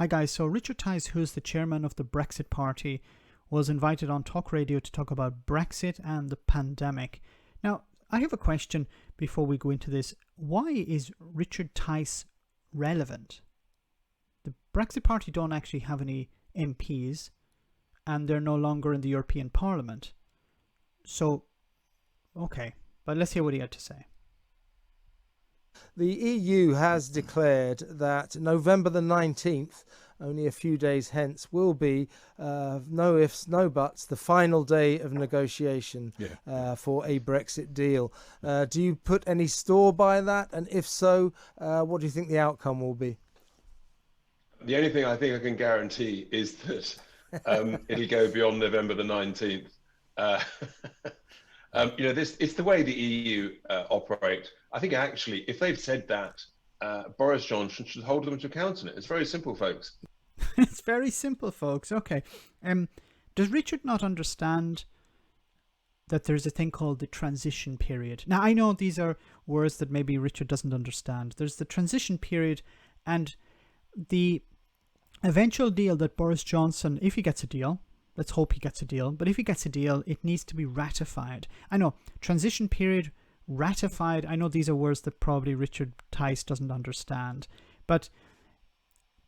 Hi guys, so Richard Tice, who's the chairman of the Brexit Party, was invited on Talk Radio to talk about Brexit and the pandemic. Now, I have a question before we go into this. Why is Richard Tice relevant? The Brexit Party don't actually have any MPs, and they're no longer in the European Parliament. So, okay, but let's hear what he had to say. The EU has declared that November the 19th, only a few days hence, will be, no ifs, no buts, the final day of negotiation for a Brexit deal. Do you put any store by that? And if so, what do you think the outcome will be? The only thing I think I can guarantee is that it'll go beyond November the 19th. It's the way the EU operate. I think actually, if they've said that, Boris Johnson should hold them to account on it. It's very simple, folks. It's very simple, folks. Okay. Does Richard not understand that there's a thing called the transition period? Now, I know these are words that maybe Richard doesn't understand. There's the transition period and the eventual deal that Boris Johnson, if he gets a deal, let's hope he gets a deal, but if he gets a deal, it needs to be ratified. I know, transition period, ratified, I know these are words that probably Richard Tice doesn't understand, but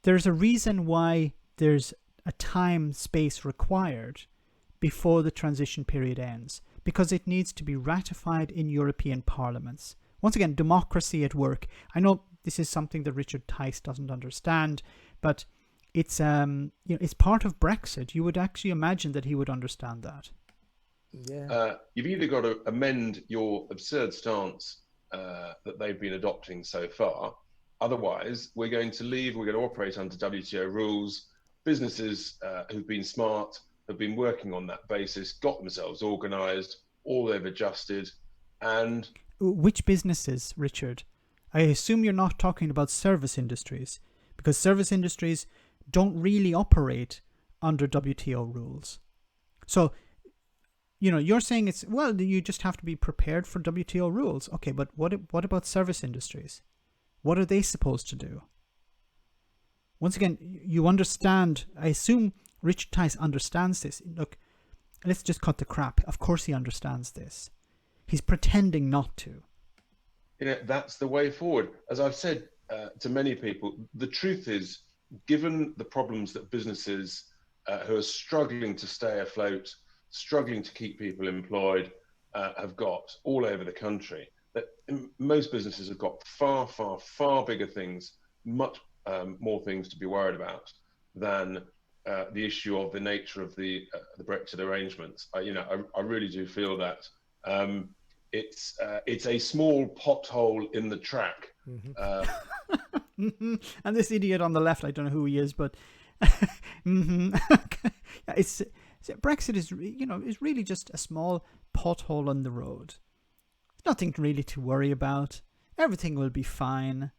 there's a reason why there's a time space required before the transition period ends, because it needs to be ratified in European parliaments. Once again, democracy at work. I know this is something that Richard Tice doesn't understand, but it's it's part of Brexit. You would actually imagine that he would understand that. Yeah. You've either got to amend your absurd stance that they've been adopting so far. Otherwise, we're going to leave. We're going to operate under WTO rules. Businesses who've been smart have been working on that basis, got themselves organised, all they've adjusted. And which businesses, Richard? I assume you're not talking about service industries, because service industries don't really operate under WTO rules. So, you're saying it's, well, you just have to be prepared for WTO rules. Okay, but what about service industries? What are they supposed to do? Once again, you understand, I assume Richard Tice understands this. Look, let's just cut the crap. Of course he understands this. He's pretending not to. That's the way forward. As I've said to many people, the truth is, given the problems that businesses who are struggling to stay afloat, struggling to keep people employed, have got all over the country, that most businesses have got far, far, far bigger things, much more things to be worried about than the issue of the nature of the Brexit arrangements. I really do feel that it's a small pothole in the track. Mm-hmm. And this idiot on the left, I don't know who he is, but Brexit is really just a small pothole on the road. Nothing really to worry about. Everything will be fine.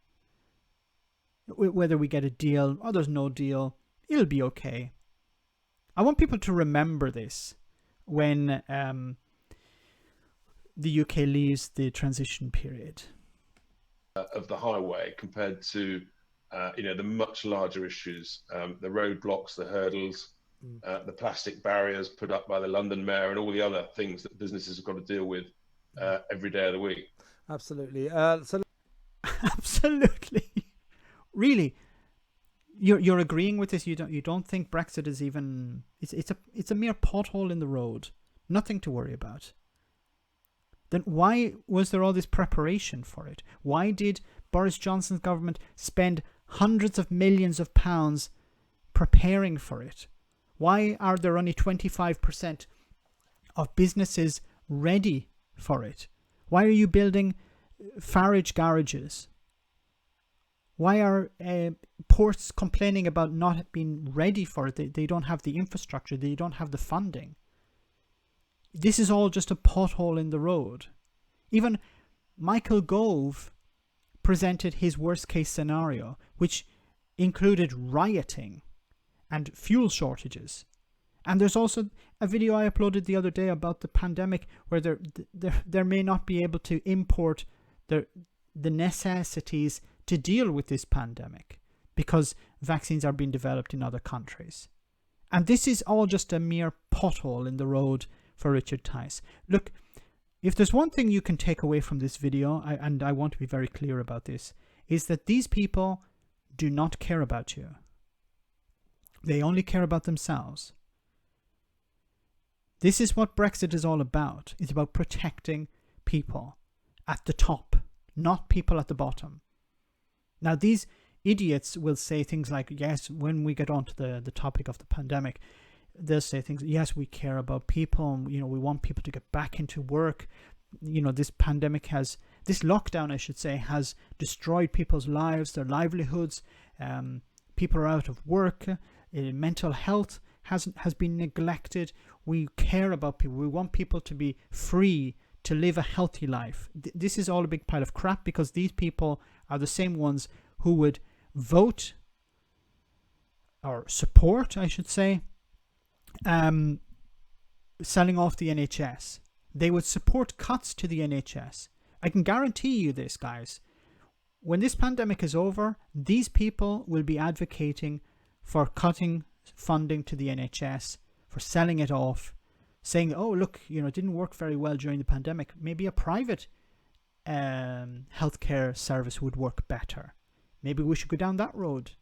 Whether we get a deal or there's no deal, it'll be okay. I want people to remember this when the UK leaves the transition period. Of the highway compared to the much larger issues, the roadblocks, the hurdles, the plastic barriers put up by the London mayor, and all the other things that businesses have got to deal with every day of the week. Absolutely. Absolutely. Really, you're agreeing with this? You don't think Brexit is even? It's a mere pothole in the road. Nothing to worry about. Then why was there all this preparation for it? Why did Boris Johnson's government spend hundreds of millions of pounds preparing for it? Why are there only 25% of businesses ready for it? Why are you building Farage garages? Why are ports complaining about not being ready for it? They don't have the infrastructure. They don't have the funding. This is all just a pothole in the road. Even Michael Gove presented his worst case scenario, which included rioting and fuel shortages. And there's also a video I uploaded the other day about the pandemic where there may not be able to import the necessities to deal with this pandemic. because vaccines are being developed in other countries. And this is all just a mere pothole in the road for Richard Tice. Look, if there's one thing you can take away from this video, and I want to be very clear about this, is that these people do not care about you. They only care about themselves. This is what Brexit is all about. It's about protecting people at the top, not people at the bottom. Now, these idiots will say things like, yes, when we get onto the topic of the pandemic, they'll say things, yes, we care about people, we want people to get back into work. This lockdown, I should say, has destroyed people's lives, their livelihoods. People are out of work. Mental health has been neglected. We care about people. We want people to be free to live a healthy life. This is all a big pile of crap, because these people are the same ones who would vote or support, I should say, selling off the NHS. They would support cuts to the NHS. I can guarantee you this, guys. When this pandemic is over, these people will be advocating for cutting funding to the NHS, for selling it off, saying, oh, look, it didn't work very well during the pandemic. Maybe a private healthcare service would work better. Maybe we should go down that road.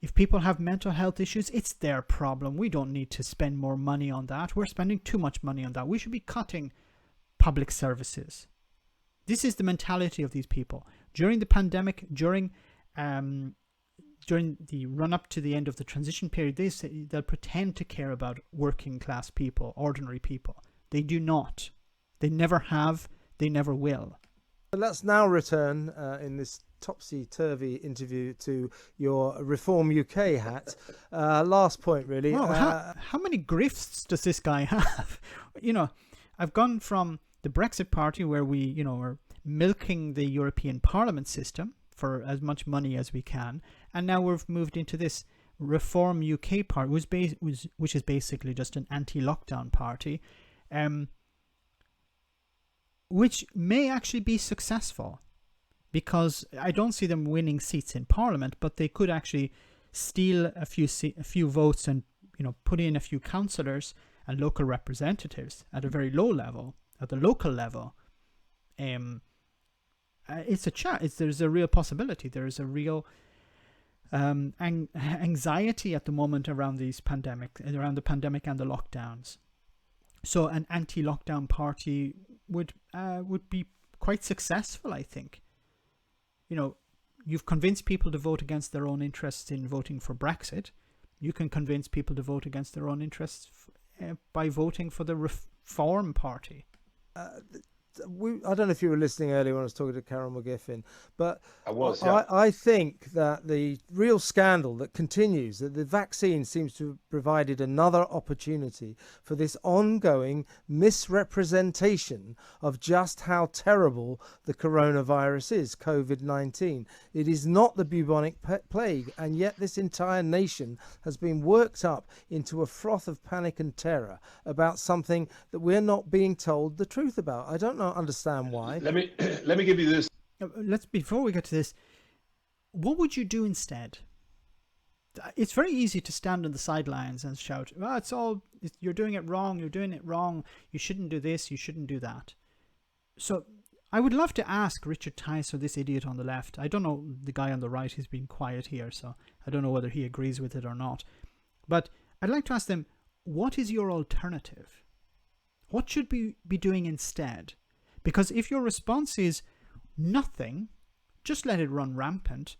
If people have mental health issues, it's their problem. We don't need to spend more money on that. We're spending too much money on that. We should be cutting public services. This is the mentality of these people. During the pandemic, during the run-up to the end of the transition period, they'll pretend to care about working class people, ordinary people. They do not. They never have. They never will. Let's now return in this topsy-turvy interview to your Reform UK hat. Last point, really. Wow, how many grifts does this guy have? I've gone from the Brexit Party, where we, are milking the European Parliament system for as much money as we can, and now we've moved into this Reform UK party, which is basically just an anti-lockdown party, which may actually be successful, because I don't see them winning seats in Parliament, but they could actually steal a few votes and put in a few councillors and local representatives at a very low level, at the local level. It's a chance. There's a real possibility. There's a real anxiety at the moment around the pandemic and the lockdowns. So an anti-lockdown party would be quite successful, I think. You've convinced people to vote against their own interests in voting for Brexit. You can convince people to vote against their own interests by voting for the Reform Party. I don't know if you were listening earlier when I was talking to Carol McGiffin, but I was. Yeah. I think that the real scandal that continues, that the vaccine seems to have provided another opportunity for this ongoing misrepresentation of just how terrible the coronavirus is, COVID-19. It is not the bubonic plague, and yet this entire nation has been worked up into a froth of panic and terror about something that we're not being told the truth about. I don't understand why. Let me give you this. Before we get to this, what would you do instead? It's very easy to stand on the sidelines and shout, you're doing it wrong, you shouldn't do this, you shouldn't do that. So I would love to ask Richard Tice or this idiot on the left. I don't know, the guy on the right, he's been quiet here, so I don't know whether he agrees with it or not. But I'd like to ask them, what is your alternative? What should we be doing instead? Because if your response is nothing, just let it run rampant,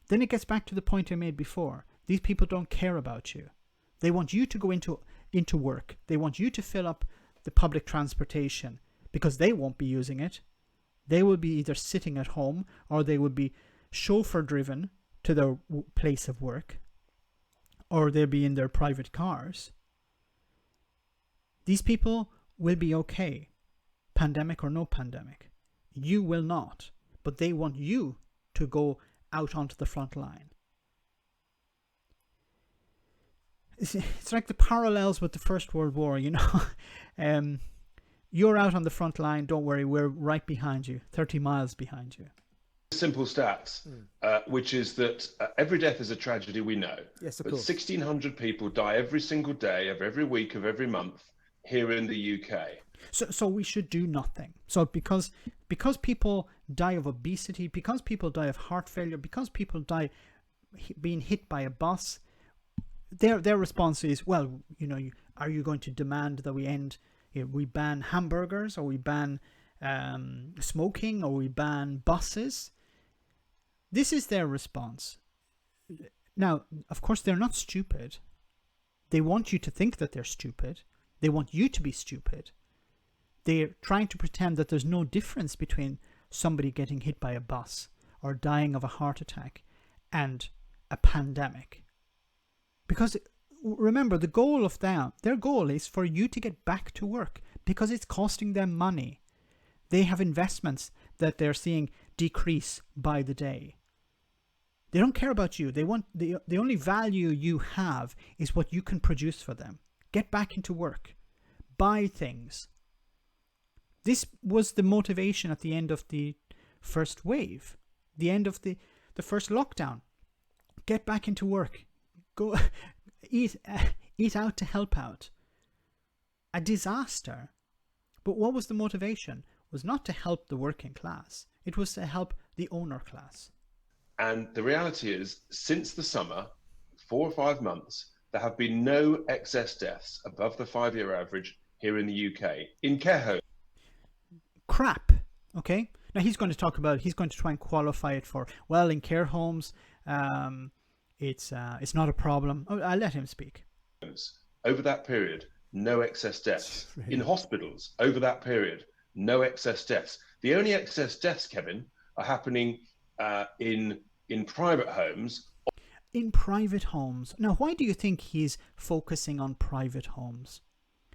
then it gets back to the point I made before. These people don't care about you. They want you to go into work. They want you to fill up the public transportation, because they won't be using it. They will be either sitting at home, or they will be chauffeur driven to their place of work, or they'll be in their private cars. These people will be okay, pandemic or no pandemic. You will not, but they want you to go out onto the front line. It's like the parallels with the First World War, you're out on the front line, don't worry, we're right behind you, 30 miles behind you. simple stats, which is that every death is a tragedy, we know. Yes, of but course. 1,600 people die every single day of every week of every month here in the UK. So we should do nothing. So because people die of obesity, because people die of heart failure, because people die being hit by a bus, their response is, well, are you going to demand that we ban hamburgers, or we ban smoking, or we ban buses? This is their response. Now, of course, they're not stupid. They want you to think that they're stupid. They want you to be stupid. They're trying to pretend that there's no difference between somebody getting hit by a bus or dying of a heart attack and a pandemic. Because remember, the goal of their goal is for you to get back to work, because it's costing them money. They have investments that they're seeing decrease by the day. They don't care about you. They want the only value you have is what you can produce for them. Get back into work. Buy things. This was the motivation at the end of the first wave, the end of the first lockdown. Get back into work. Go eat out to help out. A disaster. But what was the motivation? It was not to help the working class. It was to help the owner class. And the reality is, since the summer, 4 or 5 months, there have been no excess deaths above the 5-year average here in the UK in care homes. Crap. Okay. Now he's going to try and qualify it for, well, in care homes, it's not a problem. I'll let him speak. Over that period, no excess deaths. Really? In hospitals, over that period, no excess deaths. The only excess deaths, Kevin, are happening in private homes. In private homes. Now, why do you think he's focusing on private homes?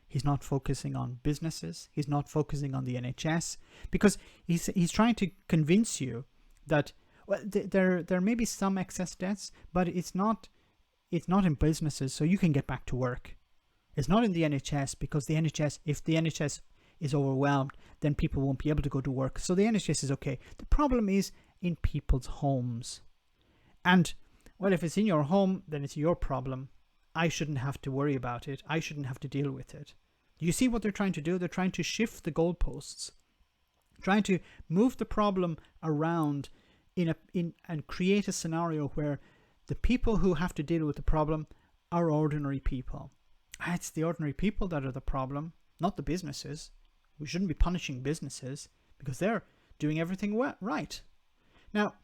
He's not focusing on businesses. He's not focusing on the NHS, because he's trying to convince you that, well, there may be some excess deaths, but it's not in businesses, so you can get back to work. It's not in the NHS, because if the NHS is overwhelmed, then people won't be able to go to work. So the NHS is okay. The problem is in people's homes. And, well, if it's in your home, then it's your problem. I shouldn't have to worry about it. I shouldn't have to deal with it. You see what they're trying to do? They're trying to shift the goalposts, trying to move the problem around and create a scenario where the people who have to deal with the problem are ordinary people. It's the ordinary people that are the problem, not the businesses. We shouldn't be punishing businesses because they're doing everything right. Now,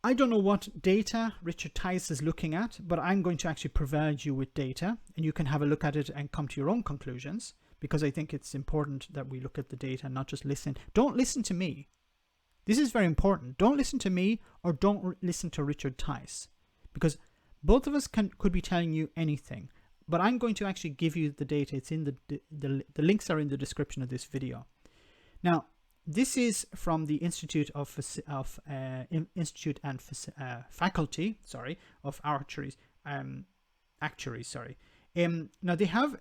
I don't know what data Richard Tice is looking at, but I'm going to actually provide you with data, and you can have a look at it and come to your own conclusions, because I think it's important that we look at the data and not just listen. Don't listen to me. This is very important. Don't listen to me, or don't listen to Richard Tice, because both of us could be telling you anything, but I'm going to actually give you the data. It's in the links are in the description of this video. Now, this is from the Institute of Faculty, of Actuaries. Now they have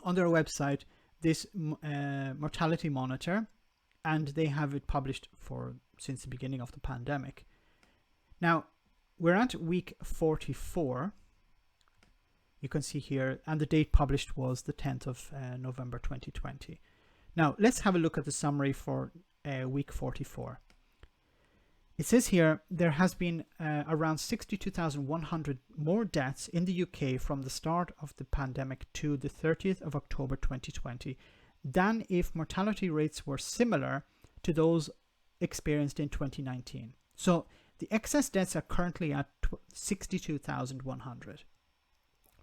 on their website this mortality monitor, and they have it published since the beginning of the pandemic. Now we're at week 44. You can see here, and the date published was the 10th of November 2020. Now, let's have a look at the summary for week 44. It says here, there has been around 62,100 more deaths in the UK from the start of the pandemic to the 30th of October 2020 than if mortality rates were similar to those experienced in 2019. So the excess deaths are currently at 62,100.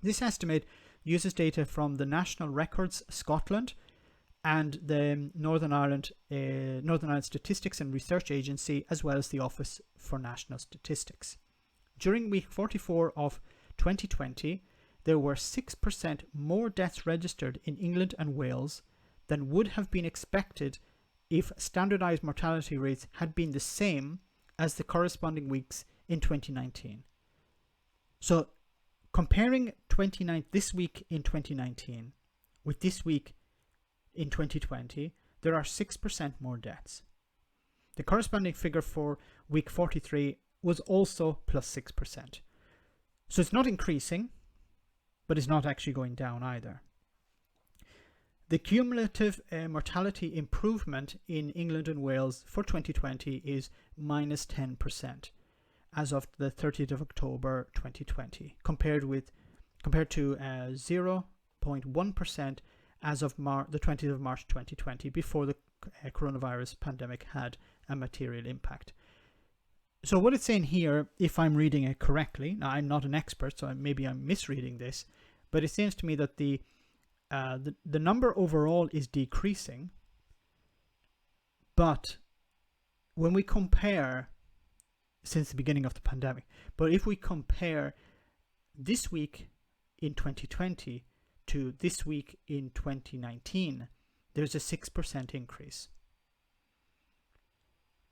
This estimate uses data from the National Records Scotland and the Northern Ireland Statistics and Research Agency, as well as the Office for National Statistics. During week 44 of 2020, there were 6% more deaths registered in England and Wales than would have been expected if standardized mortality rates had been the same as the corresponding weeks in 2019. So, comparing this week in 2019 with this week in 2020, there are 6% more deaths. The corresponding figure for week 43 was also plus 6%. So it's not increasing, but it's not actually going down either. The cumulative mortality improvement in England and Wales for 2020 is minus 10% as of the 30th of October 2020, compared to 0.1% as of the 20th of March 2020, before the coronavirus pandemic had a material impact. So what it's saying here, if I'm reading it correctly, now I'm not an expert, so maybe I'm misreading this, but it seems to me that the number overall is decreasing, but when we compare, since the beginning of the pandemic, but if we compare this week in 2020 to this week in 2019, there's a 6% increase.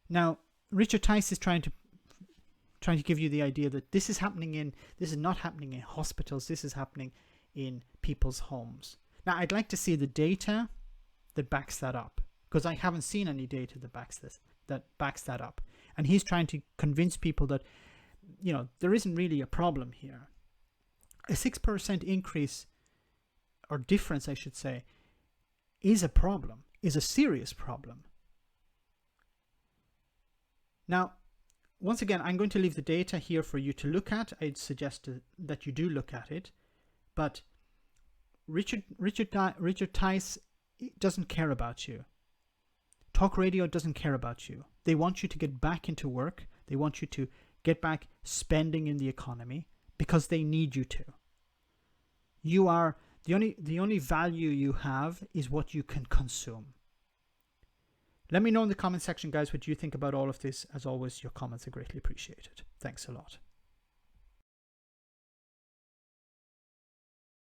Now, Richard Tice is trying to give you the idea that this is not happening in hospitals, this is happening in people's homes. Now, I'd like to see the data that backs that up, because I haven't seen any data that backs that up. And he's trying to convince people that, there isn't really a problem here. A 6% increase, or difference, I should say, is a problem, is a serious problem. Now, once again, I'm going to leave the data here for you to look at. I'd suggest that you do look at it. But Richard Tice doesn't care about you. Talk radio doesn't care about you. They want you to get back into work. They want you to get back spending in the economy because they need you to. You are the only value you have is what you can consume. Let me know in the comment section, guys, what you think about all of this. As always, your comments are greatly appreciated. Thanks a lot.